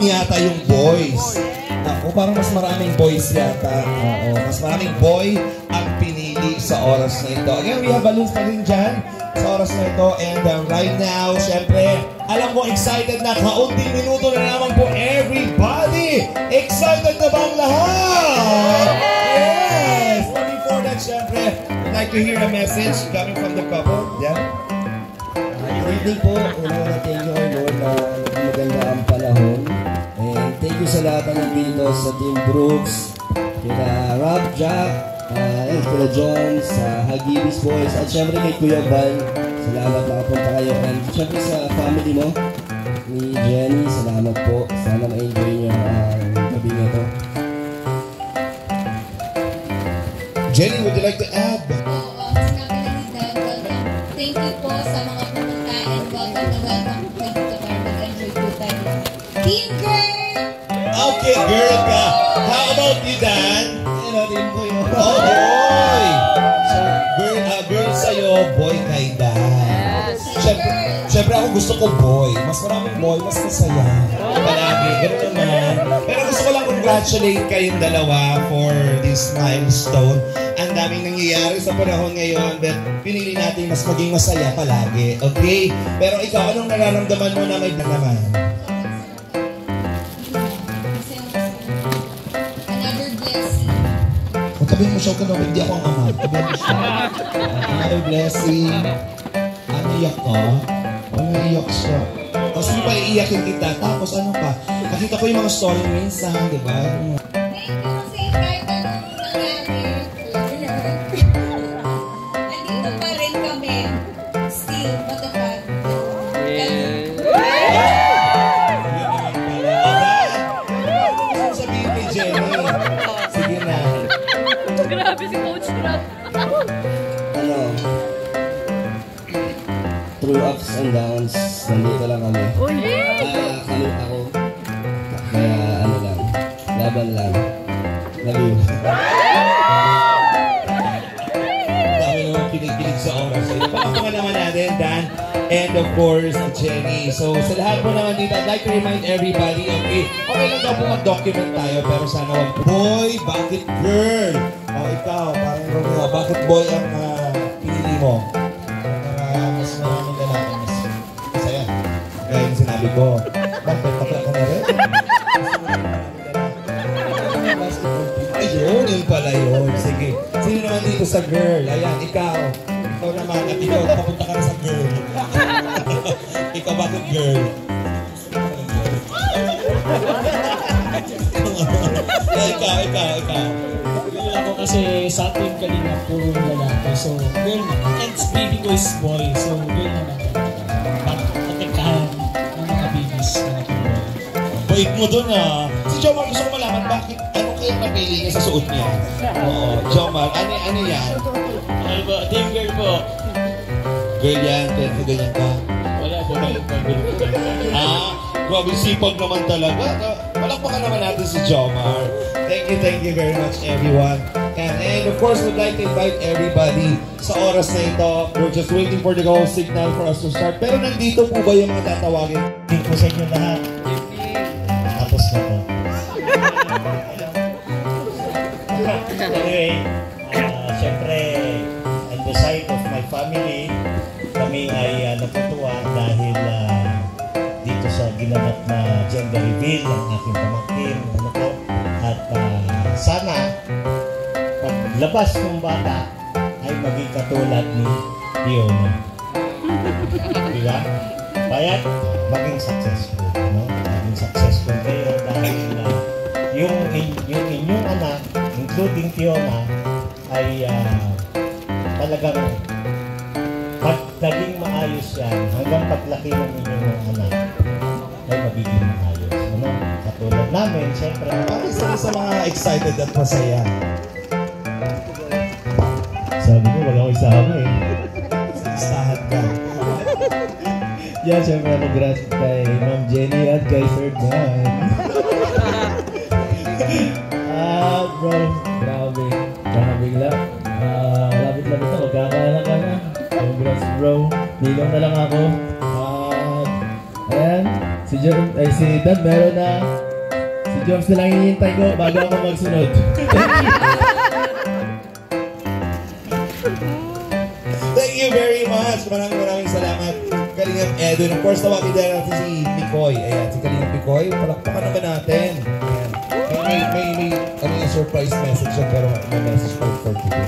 yata yung boys. Ako, parang mas maraming boys yata. Oo, mas maraming boy ang pinili sa oras na ito. Again, we have balloons pa rin dyan sa oras na ito. And right now, syempre, alam ko excited na. Kaunting minuto na naman po everybody. Excited na ba ang lahat? Yes! But before that, syempre, I'd like to hear a message coming from the couple. Yeah? Good evening po. Una-una thank you, Lord, na maganda ang panahon. And thank you sa lahat ng nandito sa Team Brooks, kila Rob, Jack, kila John, sa Hagibis Boys, at syempre kay Kuya Val. Salamat na kapunta kayo. And syempre sa family mo, ni Jenny, salamat po. Sana ma-enjoy niyo ang gabi nito. Jenny, would you like to add? Thank you po sa mga pumunta and welcome to mag-enjoy po tayo. Team Girl! Okay, girl ka. How about you, Dan? Ano din po yun? Oh, boy! So, girl sa'yo, boy kay Dan. Siyempre ako gusto ko boy. Mas maraming boy, mas masaya. Palagi, gano'n naman. Pero gusto ko lang congratulate kayong dalawa for this milestone. Ang daming nangyayari sa panahon ngayon that pinili natin mas maging masaya palagi. Okay? Pero ikaw, anong nararamdaman mo na may naman? Another blessing. Kung sabihin mo siya, hindi ako ang ama. Sabihin mo siya. Another blessing. Ano iyak ka? Wala iyak siya. Tapos hindi pa iiyakin kita. Tapos ano pa? Nakita ko yung mga story minsan, di ba? Thank you kasi kahit anong nangyari, andito pa rin kami. Still, matapad. Sabihin kay Jenny. Sige na. Grabe si Coach Rob. Ano? Through ups and downs, nandito lang kami. Kami ako. Kaya ano lang, laban lang. Love you. Dami naman pinigilig sa oras. So, papakangan naman natin, Dan, and of course, Jenny. So, sa lahat po naman dito, I'd like to remind everybody, okay lang daw po mag-document tayo, pero sana wag, boy, bakit girl? O, ikaw, parang Romeo, bakit boy ang pinili mo? Mas maraming lalaki, mas masaya. Gaya yung sinabi ko, bakit bakla ka na rin? Ayun, yun pala yun. Sige. Sino naman dito sa girl? Ayan, ikaw. Ikaw naman. At ikaw, papunta ka na sa girl. Ikaw, bakit girl? Ikaw. Girl ako kasi sa atin kanina puro lalaki. So, girl naman. And baby ko is boy. So, girl naman. Matekkahan ng mga babies na boy. Bait mo dun ah. Si Jomar, gusto ko malaman bakit, ano kaya napili niya sa suot niya? Oo, Jomar, ano yan? Ano ba? Team girl po. Girl yan, kaya ganyan ka. Wala po kayo pag-girl po. Grabe sipag naman talaga. Palakpakan naman natin si Jomar. Thank you very much everyone. And of course, we'd like to invite everybody sa oras na ito. We're just waiting for the go signal for us to start. Pero nandito po ba yung mga tatawagin? Thank you sa inyo lahat. Tapos na po. Anyway, syempre, on the side of my family, kami ay natutuwa dahil dito sa ginanap na gender reveal ng aking pamangkin. Ano po? At sana, paglabas ng bata, ay maging katulad ni Fiona. Diba? Kaya maging successful. No? Maging successful kayo dahil yung inyong anak, including Fiona, ay talagang pagdaling maayos yan hanggang paglaki ng inyong anak ay magiging maayos. Ano? Katulad namin, siyempre. Isa sa mga excited at masaya. Sabi ko, wala ko isama eh. Isahan ka. Yan, siyempre, congrats kay Ma'am Jenny at kay Ferdinand. Bro, grabe. Bigla. Labit-labit na, magkakaanak ka na. Congrats, bro. Nilong na lang ako. Ayan, si si Dan meron na. Si Joms na lang hinihintay ko bago ako magsunod. Thank you very much. Maraming salamat. Kalingap Edwin. Of course, tawagin din natin si Mikoy. Ayan, si Kalingap Mikoy. Palakpakan naman natin. Ayan. May surprise message siya, pero may message for today.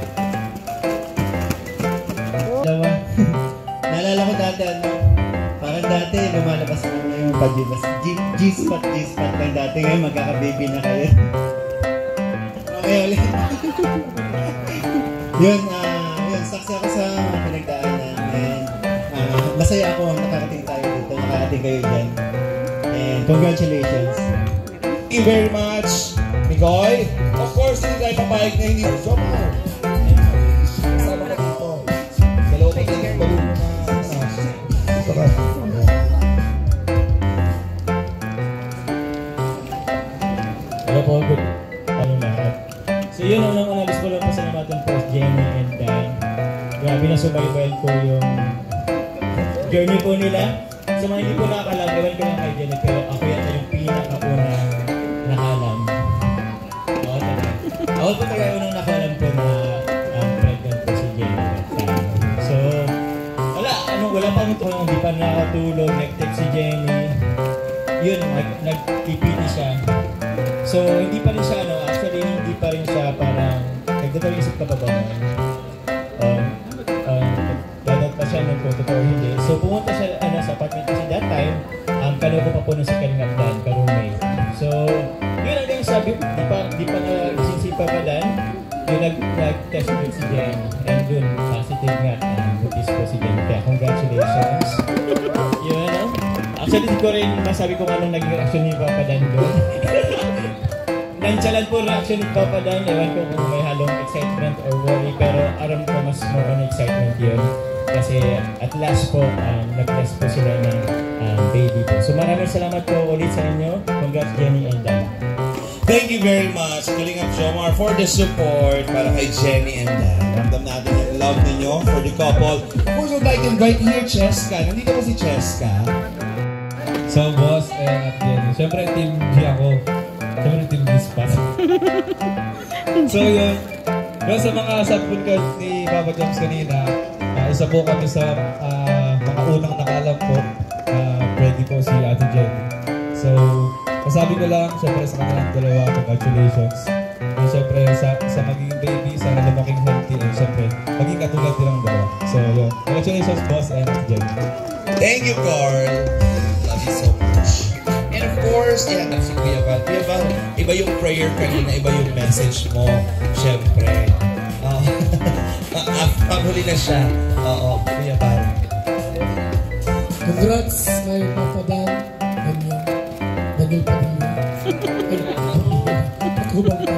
Dalawa. Naalala ko dati, parang dati, lumalabas na yung pag-ibas. G-spot lang dati. Ngayon, magkaka-baby na kayo. Okay, ulit. Yun, saksi ako sa pinagdaanan. And masaya ako nakarating tayo dito. Nakarating kayo dyan. And congratulations. Thank you very much, Mikoy. Of course, hindi tayo papayag na hindi mo. Jomar. Kasama ka dito. Dalawa pa din yung balon na dito ka. Hello po, good lahat. So yun, unang analysis ko lang po sa natin po, Jenny and Dan. Grabe na subaybayan ko yung journey po nila. Sa mga hindi po nakakalam, ewan ko lang kay Jenny, pero ako yata yung pinakaunang nakalam. Ako po talaga unang nakalam ko na pregnant po si Jenny at time. So, wala pa nito, hindi pa nakatulog, nag-text si Jenny. Yun, nag-TPT siya. So, hindi pa rin siya, actually, hindi pa rin siya parang, nagdadalisip ka pa ba naman? Dadat pa siya ng photo or hindi. So, pumunta siya sa apartment kasi that time, kaloko pa po ng si Kalingap Dan, ka-roommate. So, yun hanggang sabi, di pa nagsinsip pa Dan, yun nag-test with si Jen. And dun, positive nga, butis po si Jen. Kaya, congratulations. Yun, actually, di ko rin masabi kung anong naging reaction ni Papa Dan doon. Nonchalant po reaction ni Papa Dan. Ewan ko kung may halong excitement or worry. Pero aram ko mas more on excitement yun. Kasi at last po, nag-bless po sila ng baby po. So maraming salamat po ulit sa inyo. Congrats Jenny and Dan. Thank you very much, Kalingap Jomar, for the support para kay Jenny and Dan. Ramdam natin yung love ninyo for the couple. Of course, I'd like to invite here, Cheska. Nandito po si Cheska. So, boss at Jenny. Siyempre, team G ako. Siyempre, team G-Spot. So, yun. Yung sa mga subcon ni Papa Joms kanina, isa po kami sa mga unang nakalam po. Ready po si Ate Jenny. So, masabi ko lang, siyempre sa kanilang dalawa, congratulations. And siyempre sa magiging baby, sana lumaking healthy, and siyempre maging katulad nilang dalawa. So, yun. Congratulations, boss and Ate Jenny. Thank you, Carl. Love you so much. And of course, ihatag si Kuya Val. Kuya Val, iba yung prayer kanina, iba yung message mo. Siyempre. Paghuli na siya. Oo, Kuya Val. Congrats kay Papa Dan. Daniel Padilla. Patubang pa.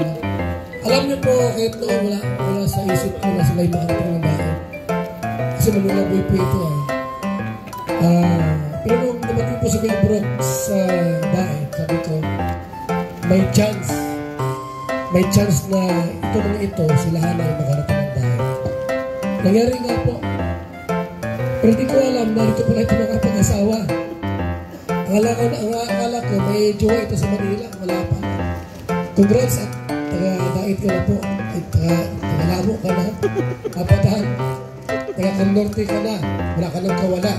Alam niyo po, kahit noon wala sa isip ko na sila yung makarating ng bahay. Kasi manulaboy po ito pero nung dumating po sa Kuya Brooke sa bahay, sabi ko, may chance na ito mga ito, sila Hana yung makarating ng bahay. Nangyari nga po. Pero di ko alam, narito pala ito mga pag-asawa. Ang akala ko, may jowa ito sa Manila, wala pa. Congrats at taga-dait ka na po. At taga-lamo ka na. Kapatahan. Taga-Norte ka na. Wala ka nang kawala.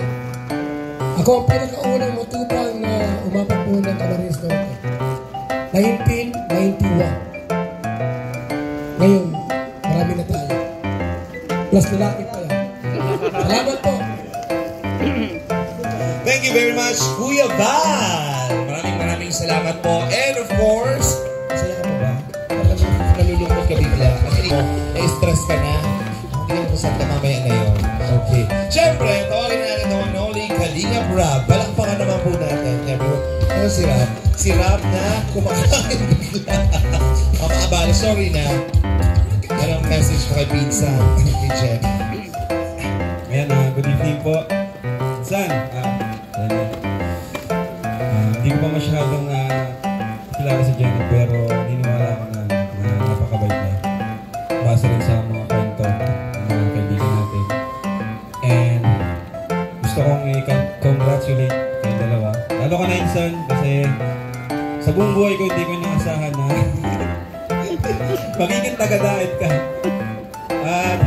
Ako ang pinakaunang matupang na umapak po ng Camarines Norte. 1991. Ngayon, marami na tayo. Plus lalaki pa yan. Salamat po. Thank you very much, Kuya Val. Maraming salamat po. And of course, masaya ka pa ba? Nalulungkot ka bigla. Actually, na-stress ka na. Hindi mo saan ka mamaya na yun. Okay. Siyempre, tawagin natin naman Noli Kalingap Rab. Palakpakan naman po natin. Everyone. Ano si Rab? Si Rab na kumakain bigla. Makaabala, sorry na. Anong message mo kay Pizza? Kay Jen? Ayan, good evening po. San? Hindi ko pa masyadong kilala si Jenny, pero niniwala ako na napakabait niya. Base rin sa mga kwento ng mga kaibigan natin. And gusto kong i-congratulate kayo dalawa. Lalo ka na, Insan, buong buhay ko hindi ko inaasahan na magiging taga-diet ka. At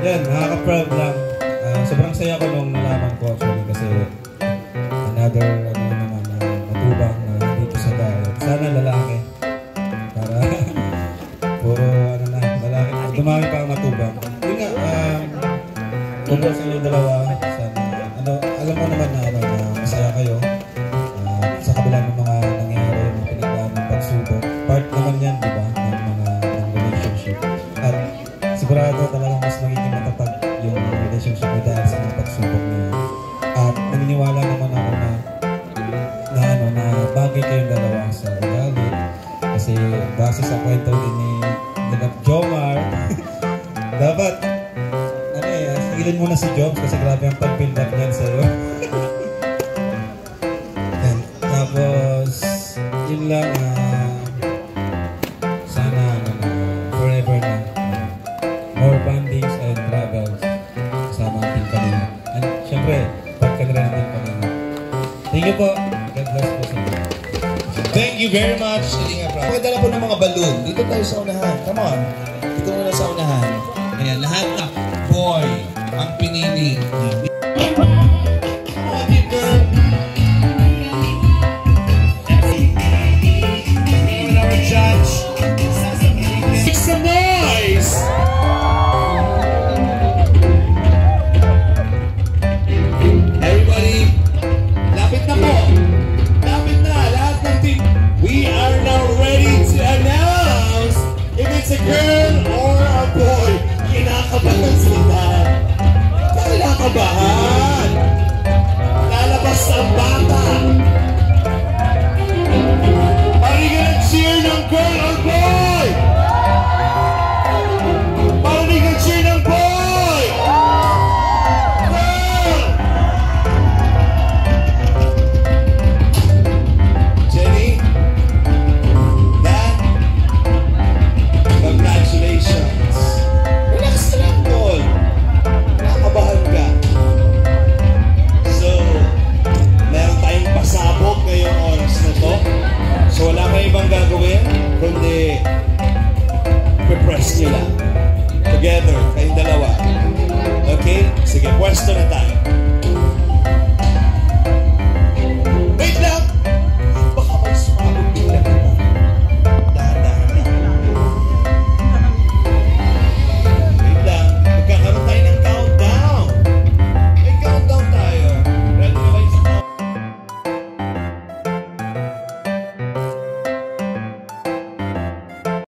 yan, nakaka-proud lang. Sobrang saya ko nung nalaman ko actually kasi another matubang na dito sa diet. Sana lalaki. Para puro lalaki. Dumami pa ang matubang. Yun nga, kung sa inyo dalawa, sana, alam mo naman na masaya kayo. Sa kabila ng mga nangyayari, mga pinagdaan ng pagsubok. Part naman yan, di ba? Ng relationship. At sigurado talagang mas magiging matatag yung relationship mo dahil sa mga pagsubok niyo. At naniniwala naman ako na bagay kayong dalawa sa ugali. Kasi base sa kwento din ni Jomar, dapat sigilin mo na si Jobs kasi grabe ang pag-build up niyan sa'yo. Tapos, yun lang, sana forever na more bondings and travels kasama ang Team Kalinga. And syempre, pagka na rin ang Team Kalinga. Thank you po. God bless po sa inyo. Thank you very much, Kalinga Prab. Pagkadala po ng mga balloon. Dito tayo sa unahan. Come on. Dito muna sa unahan. Ayan, lahat na. Boy, ang pinili. It's a girl or a boy. Kinakabahan sila. Kinakabahan. Lalabas ang bata. Are you gonna cheer ng girl or boy? Are you gonna cheer ng boy? Girl! Jenny? Congratulations! Relax na lang, Tol. Nakakabahan ka. So, meron tayong pasabog ngayong oras na to. So, wala kang ibang gagawin kundi press nyo lang. Together, kayong dalawa. Okay? Sige, pwesto na tayo.